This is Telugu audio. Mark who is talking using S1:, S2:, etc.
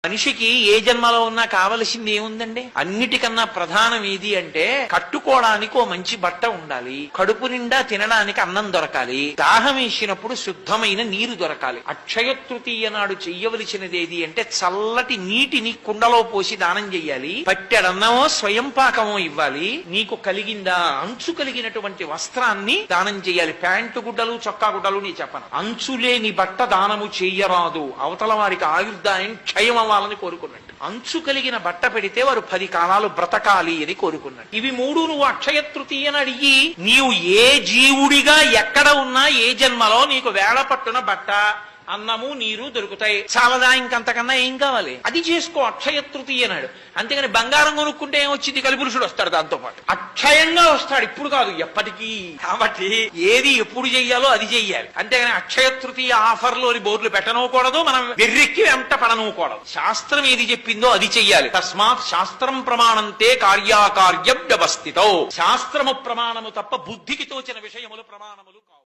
S1: మనిషికి ఏ జన్మలో ఉన్నా కావలసింది ఏముందండి? అన్నిటికన్నా ప్రధానం ఏది అంటే కట్టుకోవడానికి ఓ మంచి బట్ట ఉండాలి, కడుపు నిండా తినడానికి అన్నం దొరకాలి, దాహం వేసినప్పుడు శుద్ధమైన నీరు దొరకాలి. అక్షయ తృతీయ నాడు చెయ్యవలసినది ఏది అంటే చల్లటి నీటిని కుండలో పోసి దానం చెయ్యాలి, పట్టెడన్నమో స్వయం పాకమో ఇవ్వాలి. నీకు కలిగిందా అంచు కలిగినటువంటి వస్త్రాన్ని దానం చెయ్యాలి. ప్యాంటు గుడ్డలు చొక్కా గుడ్డలు నీ చెప్పను. అంచులేని బట్ట దానము చెయ్యరాదు, అవతల వారికి ఆయుర్దాయం క్షయం అవ్వాలని కోరుకున్నట్టు. అంచు కలిగిన బట్ట పెడితే వారు 10 కాలాలు బ్రతకాలి అని కోరుకున్నట్టు. ఇవి మూడు నువ్వు అక్షయ తృతీయని అడిగి, నీవు ఏ జీవుడిగా ఎక్కడ ఉన్నా ఏ జన్మలో నీకు వేళ పట్టున బట్ట అన్నము నీరు దొరుకుతాయి. చాలదా? ఇంకంతకన్నా ఏం కావాలి? అది చేసుకో అక్షయ తృతీయ నాడు. అంతేగాని బంగారం కొనుక్కుంటే ఏమొచ్చింది? కలిపురుషుడు వస్తాడు, దాంతో పాటు అక్షయంగా వస్తాడు, ఇప్పుడు కాదు ఎప్పటికీ. కాబట్టి ఏది ఎప్పుడు చెయ్యాలో అది చెయ్యాలి. అంతేగాని అక్షయ తృతీయ ఆఫర్లోని బోర్డులు పెట్టనూకూడదు, మనం వెర్రెక్కి వెంట పడనూకూడదు. శాస్త్రం ఏది చెప్పిందో అది చెయ్యాలి. తస్మాత్ శాస్త్రం ప్రమాణంతే కార్యాకార్యం వ్యవస్థితో. శాస్త్రము ప్రమాణము తప్ప బుద్ధికి తోచిన విషయములు ప్రమాణములు కావు.